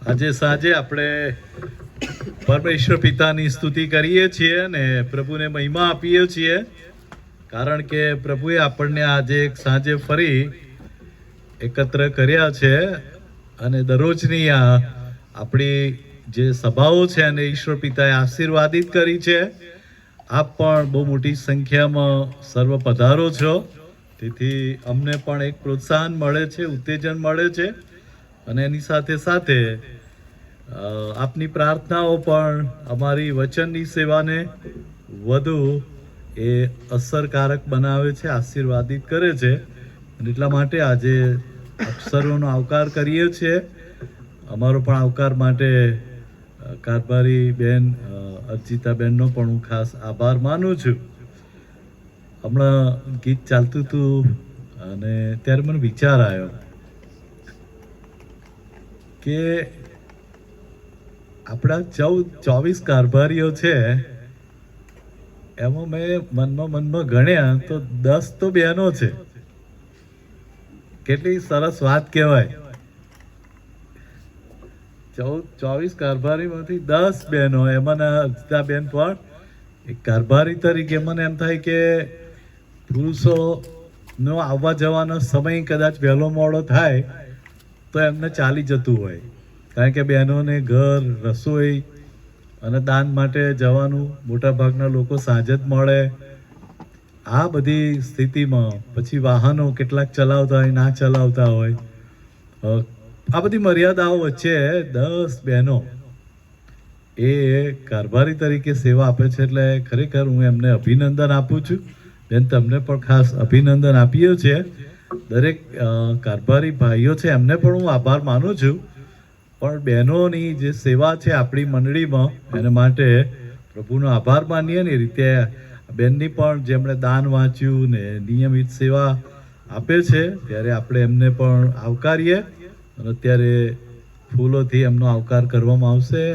આજે સાંજે આપણે પરમેશ્વર પિતાની સ્તુતિ કરીએ છીએ અને પ્રભુને મહિમા આપીએ છીએ, કારણ કે પ્રભુએ આપણને આજે એક સાંજે ફરી એકત્ર કર્યા છે અને દરરોજની આ આપણી જે સભાઓ છે અને ઈશ્વર પિતાએ આશીર્વાદિત કરી છે. આપ પણ બહુ મોટી સંખ્યામાં સર્વ પધારો છો, તેથી અમને પણ એક પ્રોત્સાહન મળે છે, ઉત્તેજન મળે છે અને એની સાથે સાથે આપની પ્રાર્થનાઓ પણ અમારી વચનની સેવાને વધુ એ અસરકારક બનાવે છે, આશીર્વાદિત કરે છે. અને એટલા માટે આજે આપ સર્વનો આવકાર કરીએ છીએ. અમારો પણ આવકાર માટે કારભારી બેન અર્ચિતાબેનનો પણ હું ખાસ આભાર માનું છું. હમણાં ગીત ચાલતું હતું અને ત્યારે મને વિચાર આવ્યો કે આપણા 24 કારભારીઓ છે, એમાં મેં મનમાં ગણ્યા તો 10 તો બહેનો છે. કેટલી સરસ વાત કહેવાય. 24 કારભારીમાંથી 10 બહેનો, એમાંના અર્ચિતાબેન પણ એક કારભારી તરીકે મને એમ થાય કે પુરુષોનો આવવા જવાનો સમય કદાચ વહેલો મોડો થાય તો એમને ચાલી જતું હોય, કારણ કે બહેનોને ઘર, રસોઈ અને દાન માટે જવાનું મોટા ભાગના લોકો સાંજે જ મળે. આ બધી સ્થિતિમાં પછી વાહનો કેટલાક ચલાવતા હોય, ના ચલાવતા હોય, આ બધી મર્યાદાઓ વચ્ચે 10 બહેનો એ કારભારી તરીકે સેવા આપે છે. એટલે ખરેખર હું એમને અભિનંદન આપું છું. બેન, તમને પણ ખાસ અભિનંદન આપીએ છીએ. દરેક કારભારી ભાઈઓ છે એમને પણ હું આભાર માનું છું, પણ બહેનોની જે સેવા છે આપણી મંડળીમાં, એના માટે પ્રભુનો આભાર માનીએ ને એ રીતે બેનની પણ જેમણે દાન વાંચ્યું ને નિયમિત સેવા આપે છે, ત્યારે આપણે એમને પણ આવકારીએ. અને અત્યારે ફૂલોથી એમનો આવકાર કરવામાં આવશે.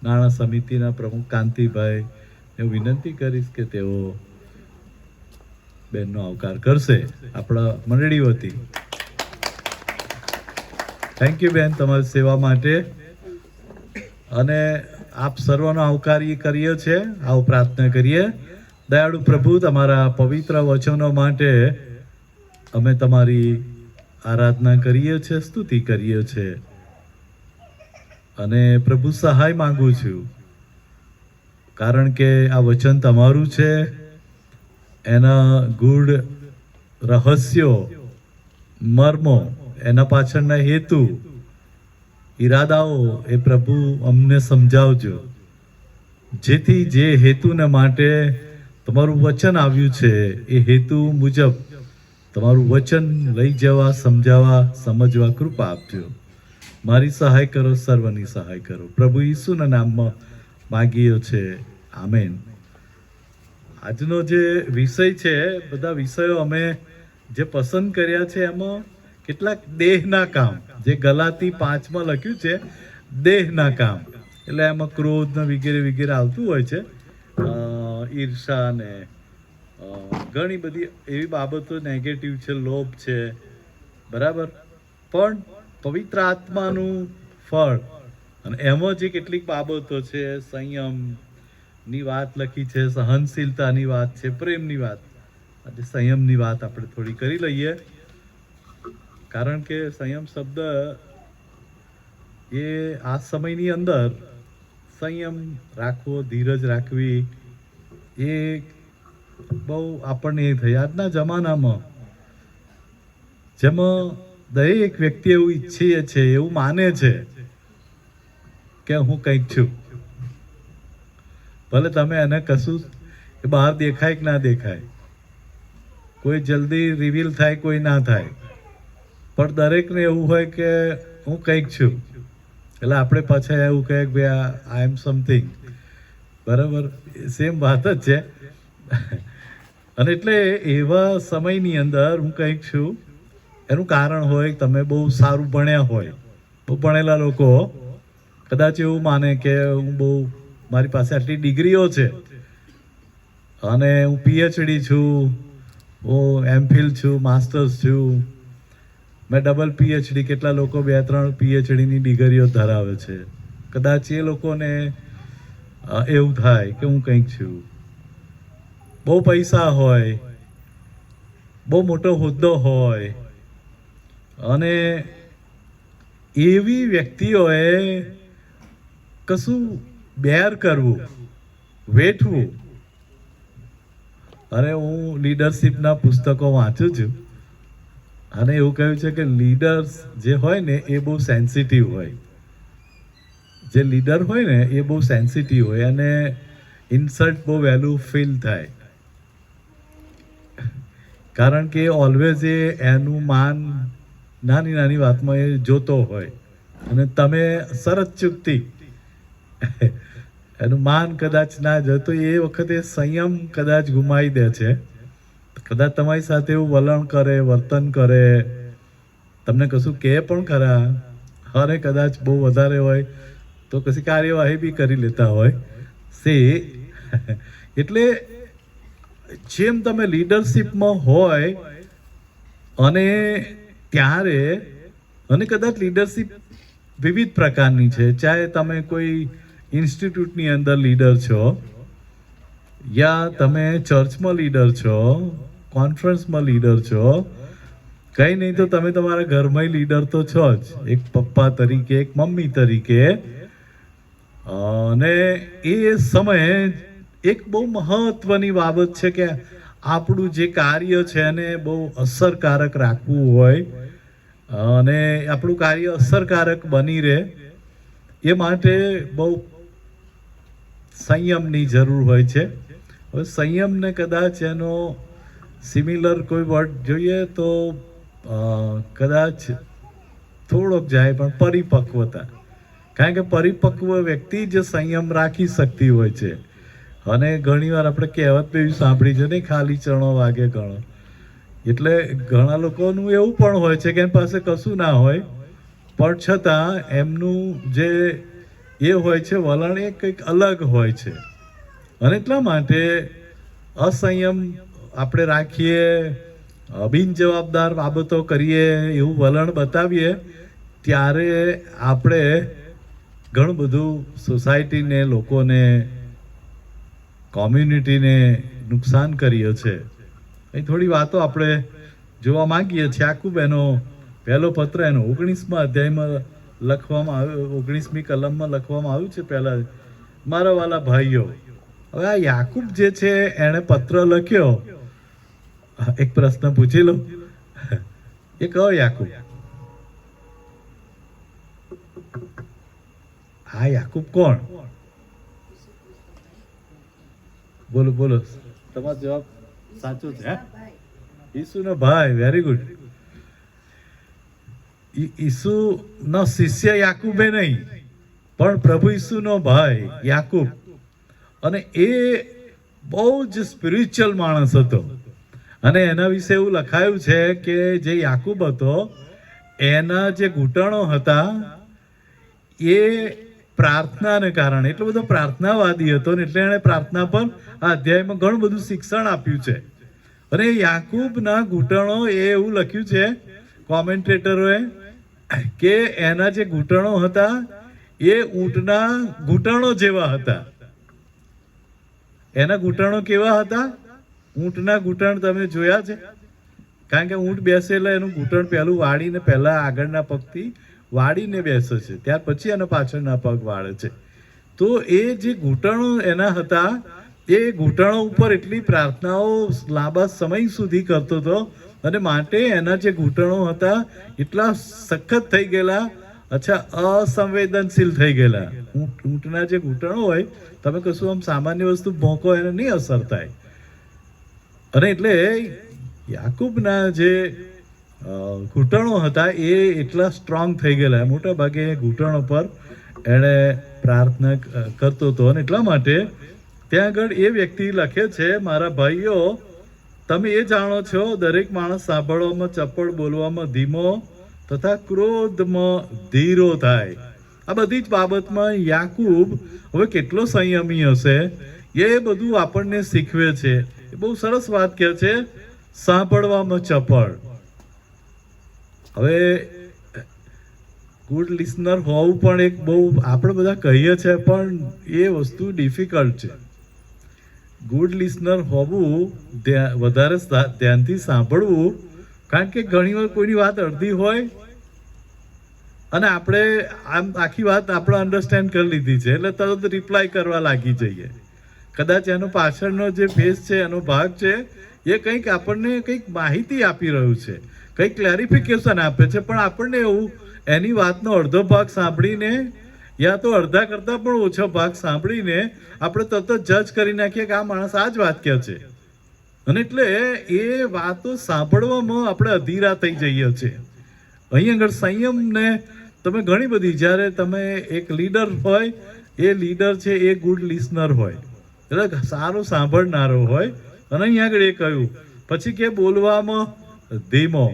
નાણાં સમિતિના પ્રમુખ કાંતિભાઈ, હું વિનંતી કરીશ કે તેઓ બેનનો આવકાર કરશે આપણા મંડળી વતી. થેન્ક યુ બેન, તમારી સેવા માટે. અને આપ સર્વનો આવકારી કરીએ છીએ. આવો પ્રાર્થના કરીએ. દયાળુ પ્રભુ, તમારા પવિત્ર વચનો માટે અમે તમારી આરાધના કરીએ છીએ, સ્તુતિ કરીએ છીએ. અને પ્રભુ, સહાય માંગુ છું, કારણ કે આ વચન તમારું છે. એના ગૂઢ રહસ્યો, મર્મો, એના પાછળના હેતુ, ઈરાદાઓ એ પ્રભુ અમને સમજાવજો, જેથી જે હેતુને માટે તમારું વચન આવ્યું છે એ હેતુ મુજબ તમારું વચન લઈ જવા, સમજાવવા, સમજવા કૃપા આપજો. મારી સહાય કરો, સર્વની સહાય કરો. પ્રભુ ઈસુના નામમાં માગીએ છે, આમેન. આજનો જે વિષય છે, બધા વિષયો અમે જે પસંદ કર્યા છે એમાં કેટલાક દેહના કામ, જે ગલાતી 5માં લખ્યું છે, દેહના કામ, એટલે એમાં ક્રોધ ને વગેરે વગેરે આવતું હોય છે, ઈર્ષા ને ઘણી બધી એવી બાબતો નેગેટિવ છે, લોભ છે, બરાબર. પણ પવિત્ર આત્માનું ફળ અને એમાં જે કેટલીક બાબતો છે, સંયમ ની વાત લખી છે, સહનશીલતાની વાત છે, પ્રેમની વાત. આજે સંયમની વાત આપણે થોડી કરી લઈએ, કારણ કે સંયમ શબ્દ એ આ સમયની અંદર સંયમ રાખવો, ધીરજ રાખવી, એ બહુ આપણને એ થઈ. આજના જમાનામાં જેમાં દરેક વ્યક્તિ એવું ઈચ્છે છે, એવું માને છે કે હું કંઈક છું. ભલે તમે એને કશું બહાર દેખાય કે ના દેખાય, કોઈ જલ્દી રિવીલ થાય, કોઈ ના થાય, પણ દરેકને એવું હોય કે હું કંઈક છું. એટલે આપણે પાછા એવું કહે કે ભાઈ આઈ એમ સમથિંગ, બરાબર. સેમ વાત જ છે. અને એટલે એવા સમયની અંદર હું કંઈક છું, એનું કારણ હોય, તમે બહુ સારું ભણ્યા હોય, બહુ ભણેલા લોકો કદાચ એવું માને કે હું બહુ, મારી પાસે આટલી ડિગ્રીઓ છે અને હું PhD છું, હું MPhil છું, માસ્ટર્સ છું, મેં ડબલ પીએચડી, કેટલા લોકો 2-3 પીએચડીની ડિગ્રીઓ ધરાવે છે. કદાચ એ લોકોને એવું થાય કે હું કંઈક છું. બહુ પૈસા હોય, બહુ મોટો હોદ્દો હોય, અને એવી વ્યક્તિઓએ કશું બેર કરવું, વેઠવું. અને હું લીડરશિપના પુસ્તકો વાંચું છું, અને એવું કહ્યું છે કે લીડર્સ જે હોય ને એ બહુ સેન્સિટિવ હોય. જે લીડર હોય ને એ બહુ સેન્સિટિવ હોય, અને ઇન્સલ્ટ બહુ વહેલું ફીલ થાય. કારણ કે ઓલવેઝ એનું માન નાની નાની વાતમાં એ જોતો હોય, અને તમે સરસ ચૂકતી એનું માન કદાચ ના જોતો, એ વખતે સંયમ કદાચ ગુમાવી દે છે. કદાચ તમારી સાથે એવું વલણ કરે, વર્તન કરે, તમને કશું કહે પણ ખરા, અને કદાચ બહુ વધારે હોય તો કશી કાર્યવાહી બી કરી લેતા હોય. એટલે જેમ તમે લીડરશિપમાં હોય, અને ત્યારે, અને કદાચ લીડરશિપ વિવિધ પ્રકારની છે. ચાહે તમે કોઈ ઇન્સ્ટિટ્યૂટની અંદર લીડર છો, યા તમે ચર્ચમાં લીડર છો, કોન્ફરન્સમાં લીડર છો, કંઈ નહીં તો તમે તમારા ઘરમાં લીડર તો છો જ, એક પપ્પા તરીકે, એક મમ્મી તરીકે. અને એ સમયે એક બહુ મહત્વની બાબત છે કે આપણું જે કાર્ય છે એને બહુ અસરકારક રાખવું હોય, અને આપણું કાર્ય અસરકારક બની રહે એ માટે બહુ સંયમની જરૂર હોય છે. હવે સંયમને કદાચ એનો સિમિલર કોઈ વર્ડ જોઈએ તો કદાચ થોડોક જાય, પણ પરિપક્વતા. કારણ કે પરિપક્વ વ્યક્તિ જ સંયમ રાખી શકતી હોય છે. અને ઘણીવાર આપણે કહેવત બી સાંભળી છે ને, ખાલી ચણો વાગે ઘણો. એટલે ઘણા લોકોનું એવું પણ હોય છે કે એની પાસે કશું ના હોય, પણ છતાં એમનું જે એ હોય છે વલણ એ કંઈક અલગ હોય છે. અને એટલા માટે અસંયમ આપણે રાખીએ, બિનજવાબદાર બાબતો કરીએ, એવું વલણ બતાવીએ, ત્યારે આપણે ઘણું બધું સોસાયટીને, લોકોને, કોમ્યુનિટીને નુકસાન કરીએ છીએ. એ થોડી વાતો આપણે જોવા માંગીએ છીએ. યાકૂબ એનો પહેલો પત્ર એનો 19મા અધ્યાયમાં લખવામાં આવ્યો, 19મી કલમમાં લખવામાં આવ્યું છે. પહેલા, મારા વાલા ભાઈઓ. હવે આ યાકૂબ જે છે એણે પત્ર લખ્યો. એક પ્રશ્ન પૂછી લો, એ કયો યાકૂબ? આ યાકૂબ કોણ? બોલો બોલો, તમારો જવાબ સાચો છે. ઈસુનો ભાઈ. Very good. ઈસુનો શિષ્ય યાકૂબે નહીં, પણ પ્રભુ ઈસુનો ભાઈ યાકૂબ. અને એ બહુ જ સ્પિરિચ્યુઅલ માણસ હતો. અને એના વિશે એવું લખાયું છે કે જે યાકૂબ હતો એના જે ઘૂંટણો હતા એ પ્રાર્થનાને કારણે, એટલો બધો પ્રાર્થનાવાદી હતો ને, એટલે એણે પ્રાર્થના પર આ અધ્યાયમાં ઘણું બધું શિક્ષણ આપ્યું છે. અને યાકૂબના ઘૂંટણો, એ એવું લખ્યું છે કોમેન્ટેટરોએ કે એના જે ઘૂંટણો હતા એ ઊંટના ઘૂંટણો જેવા હતા. એના ઘૂંટણો કેવા હતા? ઊંટના ઘૂંટણ તમે જોયા છે? કારણ કે ઊંટ બેસે એટલે એનું ઘૂંટણ પહેલું વાળીને, પહેલા આગળના પગથી વાળીને બેસે છે, ત્યાર પછી એના પાછળના પગ વાળે છે. તો એ જે ઘૂંટણો એના હતા, એ ઘૂંટણો ઉપર એટલી પ્રાર્થનાઓ લાંબા સમય સુધી કરતો હતો, અને માટે એના જે ઘૂંટણો હતા એટલા સખત થઈ ગયેલા, અસંવેદનશીલ થઈ ગયેલા. ઊંટના જે ઘૂંટણો હોય, તમે કશું આમ સામાન્ય વસ્તુ ભોંકો એને નહીં અસર થાય. અને એટલે યાકૂબના જે ઘૂંટણો હતા એ એટલા સ્ટ્રોંગ થઈ ગયેલા, મોટા ભાગે ઘૂંટણો પર એણે પ્રાર્થના કરતો હતો. અને એટલા માટે ત્યાં આગળ એ વ્યક્તિ લખે છે, મારા ભાઈઓ, તમે એ જાણો છો દરેક માણસ સાંભળવામાં ચપળ, બોલવામાં ધીમો તથા ક્રોધમાં ધીરો થાય. આ બધી જ બાબતમાં યાકૂબ હવે કેટલો સંયમી હશે એ બધું આપણને શીખવે છે. એ બહુ સરસ વાત કહે છે, સાંભળવામાં ચપળ. હવે ગુડ લિસનર હોવું પણ એક બહુ આપણે બધા કહીએ છીએ પણ એ વસ્તુ ડિફિકલ્ટ છે. ગુડ લિસનર હોવું, વધારે ધ્યાનથી સાંભળવું, કારણ કે ઘણીવાર કોઈની વાત અડધી હોય અને આપણે આમ આખી વાત આપણે અન્ડરસ્ટેન્ડ કરી લીધી છે એટલે તરત રિપ્લાય કરવા લાગી જઈએ. કદાચ એનો પાછળનો જે ફેસ છે, એનો ભાગ છે, એ કંઈક આપણને કંઈક માહિતી આપી રહ્યું છે, કંઈક ક્લેરિફિકેશન આપે છે, પણ આપણને એવું એની વાતનો અડધો ભાગ સાંભળીને યા તો અડધા કરતાં પણ ઓછો ભાગ સાંભળીને આપણે તરત જજ કરી નાખીએ કે આ માણસ આ જ વાત કહે છે. અને એટલે એ વાતો સાંભળવામાં આપણે અધીરા થઈ જઈએ છીએ. અહીં આગળ સંયમને તમે ઘણી બધી, જ્યારે તમે એક લીડર હોય, એ લીડર છે એ ગુડ લિસનર હોય, એટલે સારો સાંભળનારો હોય. અને અહીં આગળ એ કહ્યું પછી કે બોલવામાં ધીમો.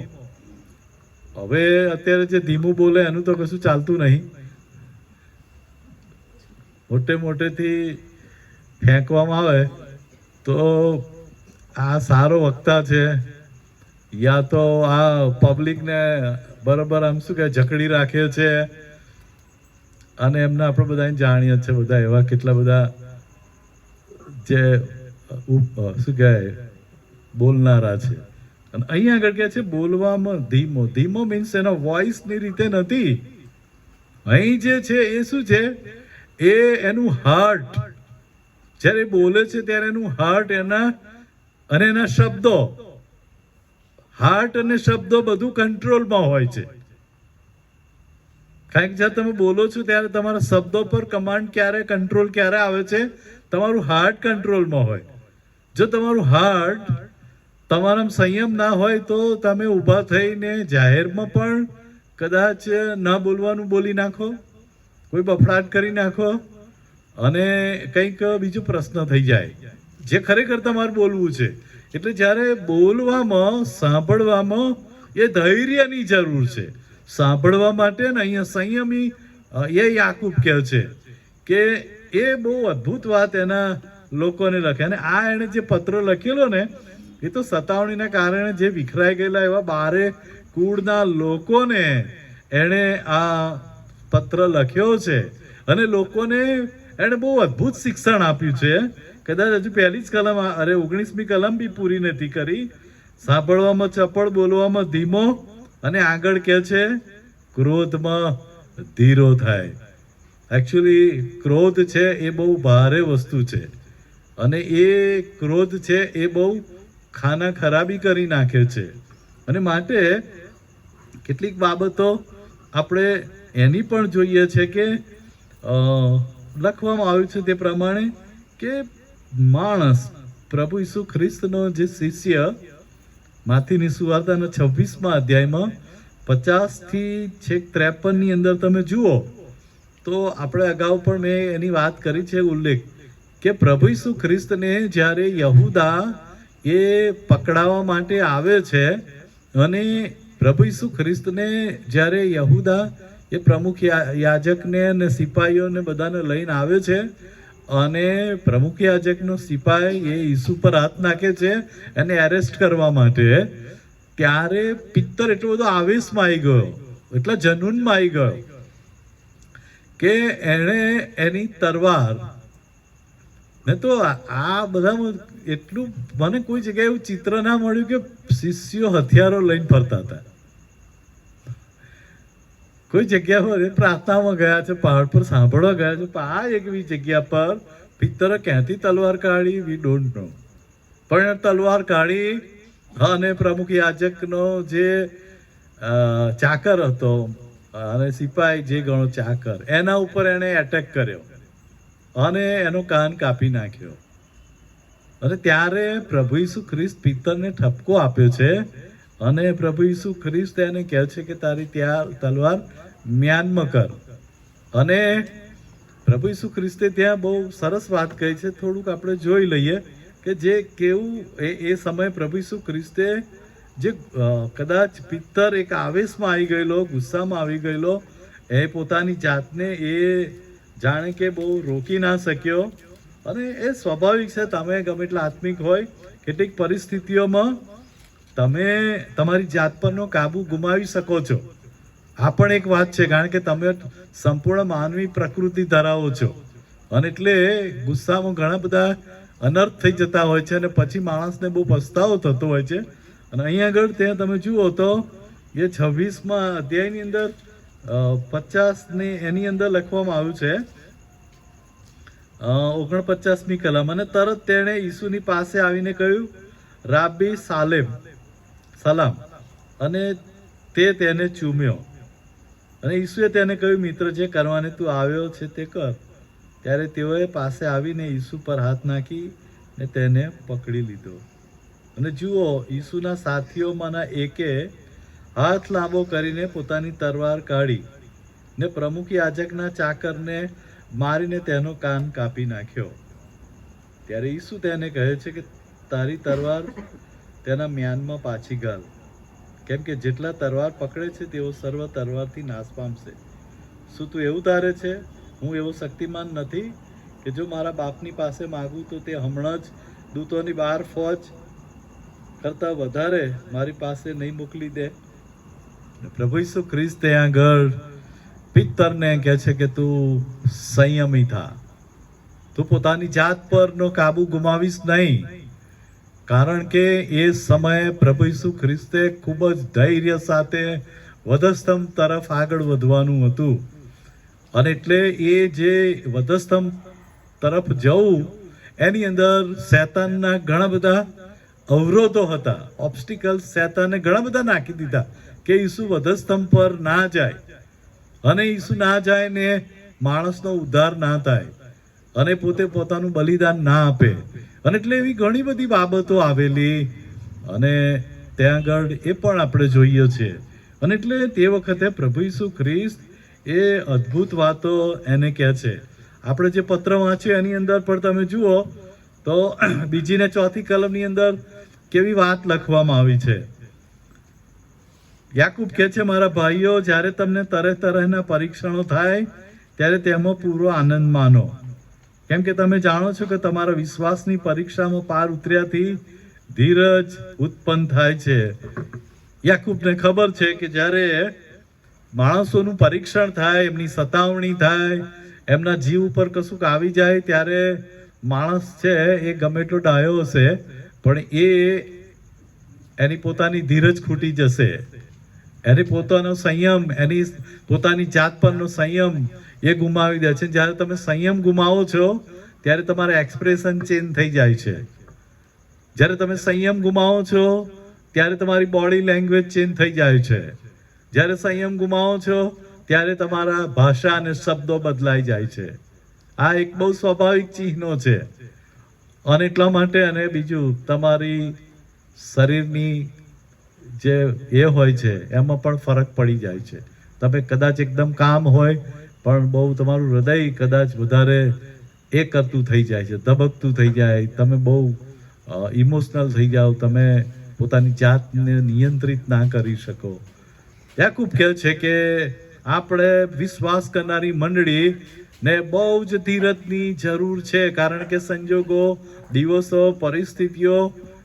હવે અત્યારે જે ધીમું બોલે એનું તો કશું ચાલતું નહીં. મોટેથી ફેંકવામાં આવે તો આ સારો વક્તા છે, યા તો આ પબ્લિકને બરાબર આમ શું કહે જકડી રાખે છે. અને એમને આપણે બધા જાણીએ છીએ, બધા એવા કેટલા બધા જે શું કહે બોલનારા છે. અને અહીંયા આગળ કહે છે બોલવામાં ધીમો. ધીમો મીન્સ એનો વોઇસની રીતે નથી. અહીં જે છે એ શું છે, એ એનું હાર્ટ, જ્યારે બોલે છે ત્યારે એનું હાર્ટ એના અને એના શબ્દો, હાર્ટ અને શબ્દો બધું કંટ્રોલમાં હોય છે. કારણ કે જ્યારે તમે બોલો છો ત્યારે તમારા શબ્દો પર કમાન્ડ ક્યારે, કંટ્રોલ ક્યારે આવે છે, તમારું હાર્ટ કંટ્રોલમાં હોય. જો તમારું હાર્ટ તમારા સંયમ ના હોય તો તમે ઊભા થઈને જાહેરમાં પણ કદાચ ન બોલવાનું બોલી નાખો, કોઈ બફડાટ કરી નાખો અને કંઈક બીજો પ્રશ્ન થઈ જાય જે ખરેખર તમારે બોલવું છે. એટલે જ્યારે બોલવામાં, સાંભળવામાં એ ધૈર્યની જરૂર છે. સાંભળવા માટે ને અહીંયા સંયમી એ યાકૂબ કહે છે કે એ બહુ અદ્ભુત વાત એના લોકોને લખે. અને આ એણે જે પત્ર લખેલો ને એ તો સતાવણીના કારણે જે વિખરાઈ ગયેલા એવા 12 કુળના લોકોને એણે આ પત્ર લખ્યો છે. અને લોકોને એણે બહુ અદ્ભુત શિક્ષણ આપ્યું છે. કદાચ હજુ પહેલી જ કલમ, 19મી કલમ બી પૂરી નથી કરી. સાંભળવામાં ચપળ, બોલવામાં ધીમો, અને આગળ કહે છે ક્રોધમાં ધીરો થાય. એકચ્યુઅલી ક્રોધ છે એ બહુ ભારે વસ્તુ છે અને એ ક્રોધ છે એ બહુ ખાના ખરાબી કરી નાખે છે. અને માટે કેટલીક બાબતો આપણે એની પણ જોઈએ છે કે લખવામાં આવ્યું છે તે પ્રમાણે કે માણસ પ્રભુ ઈસુ ખ્રિસ્તનો જે શિષ્ય, માથીની સુવાર્તાના 26મા અધ્યાયમાં 50 થી છેક 53ની અંદર તમે જુઓ તો આપણે અગાઉ પણ મેં એની વાત કરી છે, ઉલ્લેખ કે પ્રભુ ઈસુ ખ્રિસ્તને જ્યારે યહૂદા એ પકડાવવા માટે આવે છે અને પ્રભુ ઈસુ ખ્રિસ્તને જ્યારે યહૂદા એ પ્રમુખ યાજકને અને સિપાહીઓને બધાને લઈને આવે છે અને પ્રમુખ યાજકનો સિપાહી એ ઈસુ પર હાથ નાખે છે એને એરેસ્ટ કરવા માટે, ત્યારે પિત્તર એટલો બધો આવેશમાં આવી ગયો, એટલા જનૂનમાં આવી ગયો કે એણે એની તલવાર ને, તો આ બધામાં એટલું મને કોઈ જગ્યાએ એવું ચિત્ર ના મળ્યું કે શિષ્યો હથિયારો લઈને ફરતા હતા. કોઈ જગ્યા પર પ્રાર્થનામાં ગયા છે, પહાડ પર સાંભળવા ગયા છે, પણ આ એવી જગ્યા પર પિત્તરે ક્યાંથી તલવાર કાઢી વી ડોન્ટ નો, પણ તલવાર કાઢી અને પ્રમુખ યાજકનો જે ચાકર હતો અને સિપાહી જે ગણો ચાકર, એના ઉપર એને એટેક કર્યો અને એનો કાન કાપી નાખ્યો. અને ત્યારે પ્રભુ ઈસુ ખ્રિસ્ત પિત્તરને ઠપકો આપ્યો છે અને પ્રભુ ઈસુ ખ્રિસ્ત એને કહે છે કે તારી ત્યાં તલવાર મ્યાનમાં કર. અને પ્રભુ ઈસુ ખ્રિસ્તે ત્યાં બહુ સરસ વાત કહી છે, થોડુંક આપણે જોઈ લઈએ કે જે કેવું એ સમયે પ્રભુ ઈસુ ખ્રિસ્તે જે કદાચ પિત્તર એક આવેશમાં આવી ગયેલો, ગુસ્સામાં આવી ગયેલો, એ પોતાની જાતને એ જાણે કે બહુ રોકી ના શક્યો. અને એ સ્વાભાવિક છે, તમે ગમે એટલા આત્મિક હોય કેટલીક પરિસ્થિતિઓમાં તમે તમારી જાત પરનો કાબુ ગુમાવી શકો છો. આ પણ એક વાત છે, કારણ કે તમે સંપૂર્ણ માનવી પ્રકૃતિ ધરાવો છો, અને એટલે ગુસ્સામાં ઘણા બધા અનર્થ થઈ જતા હોય છે, અને પછી માણસને બહુ પસ્તાવો થતો હોય છે. અને અહીં આગળ ત્યાં તમે જુઓ તો એ 26મા અધ્યાયની અંદર 50ની એની અંદર લખવામાં આવ્યું છે, 49મી કલમ, અને તરત તેણે ઈસુની પાસે આવીને કહ્યું, રાબી સલામ, અને તે તેને ચૂમ્યો. અને ઈસુએ તેને કહ્યું, મિત્ર, જે કરવાને તું આવ્યો છે તે કર. ત્યારે તેઓએ પાસે આવીને ઈસુ પર હાથ નાખી ને તેને પકડી લીધો. અને જુઓ, ઈસુના સાથીઓમાંના એકે હાથ લાંબો કરીને પોતાની તરવાર કાઢી ને પ્રમુખ યાજકના ચાકરને મારીને તેનો કાન કાપી નાખ્યો. ત્યારે ઈસુ તેને કહે છે કે તારી તરવાર તેના મ્યાનમાં પાછી ઘાલ, કેમ કે જેટલા તરવાર પકડે છે તેઓ સર્વ તરવારથી નાશ પામશે. શું તું એવું ધારે છે હું એવો શક્તિમાન નથી કે જો મારા બાપની પાસે માગું તો તે હમણાં જ દૂતોની બહાર ફોજ કરતાં વધારે મારી પાસે નહીં મોકલી દે? પ્રભુ ઈસુ ખ્રિસ્ત ત્યાં આગળ પિત્તરને કહે છે કે તું સંયમી થા, તું પોતાની જાત પરનો કાબુ ગુમાવીશ નહીં, કારણ કે એ સમયે પ્રભુ ઈસુ ખ્રિસ્તે ખૂબ જ ધૈર્ય સાથે વધસ્તંભ તરફ આગળ વધવાનું હતું. અને એટલે એ જે વધસ્તંભ તરફ જવું એની અંદર શૈતાનના ઘણા બધા અવરોધો હતા, ઓબ્સ્ટિકલ્સ શૈતાને ઘણા બધા નાખી દીધા કે ઈસુ વધસ્તંભ પર ના જાય, અને ઈસુ ના જાય ને માણસનો ઉદ્ધાર ના થાય, અને પોતે પોતાનું બલિદાન ના આપે. અને એટલે એવી ઘણી બધી બાબતો આવેલી, અને ત્યાં આગળ એ પણ આપણે જોઈએ છીએ. અને એટલે તે વખતે પ્રભુ ઈસુ ખ્રિસ્ત એ અદ્ભુત વાતો એને કહે છે. આપણે જે પત્ર વાંચ્યું એની અંદર પણ તમે જુઓ તો 2 ને 4 કલમની અંદર કેવી વાત લખવામાં આવી છે. યાકૂબ કહે છે, મારા ભાઈઓ, જ્યારે તમને તરહ તરહના પરીક્ષણો થાય ત્યારે તેમાં પૂરો આનંદ માનો, કેમ કે તમે જાણો છો કે તમારા વિશ્વાસની પરીક્ષામાં પાર ઉતર્યાથી ધીરજ ઉત્પન્ન થાય છે. યાકૂબને ખબર છે કે જ્યારે માણસોનું પરીક્ષણ થાય, એમની સતાવણી થાય, એમના જીવ ઉપર કશુંક આવી જાય, ત્યારે માણસ છે એ ગમે એટલો ડાયો હશે પણ એની પોતાની ધીરજ ખૂટી જશે, એની પોતાનો સંયમ, એની પોતાની જાત પરનો સંયમ એ ગુમાવી દે છે. જ્યારે તમે સંયમ ગુમાવો છો ત્યારે તમારા એક્સપ્રેશન ચેન્જ થઈ જાય છે. જ્યારે તમે સંયમ ગુમાવો છો ત્યારે તમારી બોડી લેંગ્વેજ ચેન્જ થઈ જાય છે. જ્યારે સંયમ ગુમાવો છો ત્યારે તમારા ભાષા અને શબ્દો બદલાઈ જાય છે. આ એક બહુ સ્વાભાવિક ચિહ્નો છે. અને એટલા માટે, અને બીજું તમારી શરીરની જે એ હોય છે એમાં પણ ફરક પડી જાય છે. તમે કદાચ એકદમ કામ હોય પણ બહુ તમારું હૃદય કદાચ વધારે એ કરતું થઈ જાય છે, ધબકતું થઈ જાય, તમે બહુ ઇમોશનલ થઈ જાઓ, તમે પોતાની જાતને નિયંત્રિત ના કરી શકો. યાકૂબ કહે છે કે આપણે વિશ્વાસ કરનારી મંડળી ને બહુ જ ધીરજની જરૂર છે, કારણ કે સંજોગો, દિવસો, પરિસ્થિતિઓ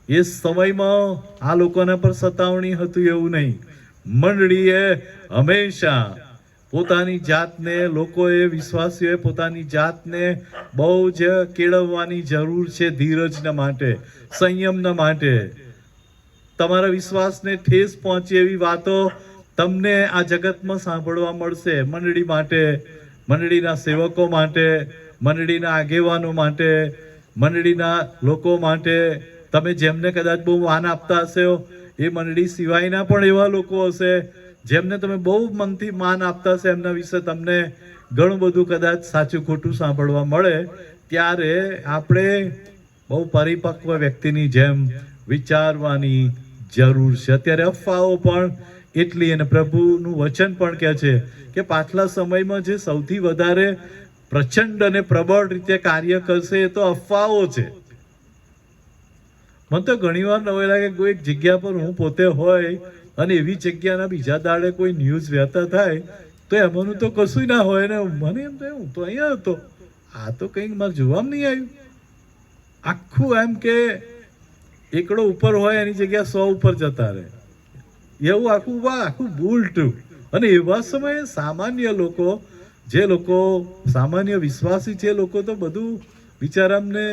એ સમયમાં આ લોકોના પર સતાવણી હતું એવું નહીં. મંડળીએ હંમેશા પોતાની જાતને, લોકોએ, વિશ્વાસીઓએ પોતાની જાતને બહુ જ કેળવવાની જરૂર છે, ધીરજના માટે, સંયમના માટે. તમારા વિશ્વાસને ઠેસ પહોંચે એવી વાતો તમને આ જગતમાં સાંભળવા મળશે. મંડળી માટે, મંડળીના સેવકો માટે, મંડળીના આગેવાનો માટે, મંડળીના લોકો માટે, તમે જેમને કદાચ બહુ માન આપતા હશો એ મંડળી સિવાયના પણ એવા લોકો હશે જેમને તમે બહુ મનથી માન આપતા હશે, એમના વિશે તમને ઘણું બધું કદાચ સાચું ખોટું સાંભળવા મળે. ત્યારે આપણે બહુ પરિપક્વ વ્યક્તિની જેમ વિચારવાની જરૂર છે. અત્યારે અફવાઓ પણ એટલી, અને પ્રભુનું વચન પણ કહે છે કે પાછલા સમયમાં જે સૌથી વધારે પ્રચંડ અને પ્રબળ રીતે કાર્ય કરશે એ તો અફવાઓ છે. મને તો ઘણીવાર નવાઈ લાગે, કોઈ એક જગ્યા પર હું પોતે હોય અને એવી જગ્યાના બીજા દાડે કોઈ ન્યૂઝ વહેતા થાય તો એમાંનું તો કશું ના હોય ને મને એમ થાય હું તો અહીંયા હતો, આ તો કંઈક મારે જોવામાં નહીં આવ્યું. આખું એમ કે એકડો ઉપર હોય એની જગ્યા 100 ઉપર જતા રહે, એવું આખું ઉલટું. અને એવા સમયે સામાન્ય લોકો, જે લોકો સામાન્ય વિશ્વાસી છે, લોકો તો બધું બિચારામને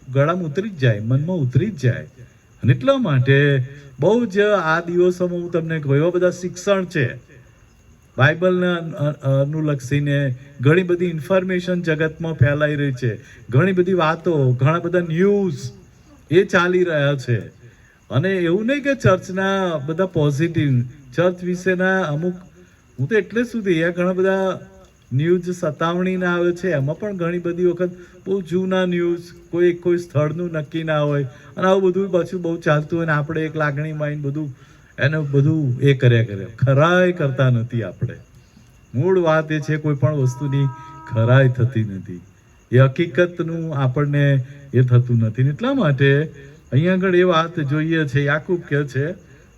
ગળામાં ઉતરી જ જાય, મનમાં ઉતરી જ જાય. અને એટલા માટે બહુ જ આ દિવસોમાં હું તમને કહું, એવા બધા શિક્ષણ છે બાઇબલને અનુલક્ષીને, ઘણી બધી ઇન્ફોર્મેશન જગતમાં ફેલાઈ રહી છે, ઘણી બધી વાતો, ઘણા બધા ન્યૂઝ એ ચાલી રહ્યા છે. અને એવું નહીં કે ચર્ચના બધા પોઝિટિવ, ચર્ચ વિશેના અમુક, હું તો એટલે સુધી ઘણા બધા ન્યૂઝ સતાવણીના આવે છે, એમાં પણ ઘણી બધી વખત બહુ જૂના ન્યૂઝ, કોઈ સ્થળનું નક્કી ના હોય, અને આવું બધું પાછું બહુ ચાલતું હોય, ને આપણે એક લાગણીમાં બધું એને બધું એ કર્યા ખરાઈ કરતા નથી. આપણે મૂળ વાત એ છે, કોઈ પણ વસ્તુની ખરાઈ થતી નથી, એ હકીકતનું આપણને એ થતું નથી. એટલા માટે અહીંયા આગળ એ વાત જોઈએ છે, યાકૂબ કહે છે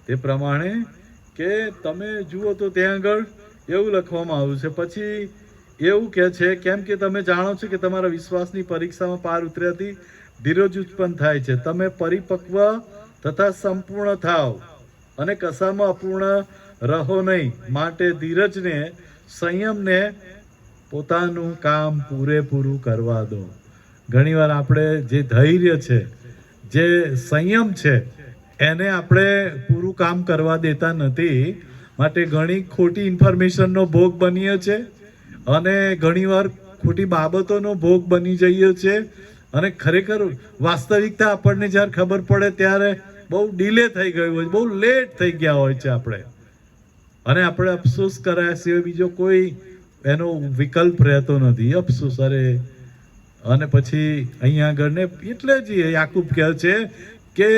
તે પ્રમાણે કે તમે જુઓ તો ત્યાં આગળ એવું લખવામાં આવ્યું છે. પછી એવું કહે છે, કેમ કે તમે જાણો છો કે તમારા વિશ્વાસની પરીક્ષામાં પાર ઉતર્યાથી ધીરજ ઉત્પન્ન થાય છે. તમે પરિપક્વ તથા સંપૂર્ણ થાવ અને કશામાં અપૂર્ણ રહો નહીં. માટે ધીરજને, સંયમને પોતાનું કામ પૂરેપૂરું કરવા દો. ઘણીવાર આપણે જે ધૈર્ય છે, જે સંયમ છે, એને આપણે પૂરું કામ કરવા દેતા નથી. માટે ઘણી ખોટી ઇન્ફોર્મેશનનો ભોગ બનીએ છે, અને ઘણીવાર ખોટી બાબતોનો ભોગ બની જઈએ છે. અને ખરેખર વાસ્તવિકતા આપણને જ્યારે ખબર પડે ત્યારે બહુ ડીલે થઈ ગયું હોય, બહુ લેટ થઈ ગયા હોય છે આપણે, અને આપણે અફસોસ કર્યા સિવાય બીજો કોઈ એનો વિકલ્પ રહેતો નથી. અફસોસ, અરે. અને પછી અહીંયા આગળ ને એટલે જ યાકૂબ કહે છે કે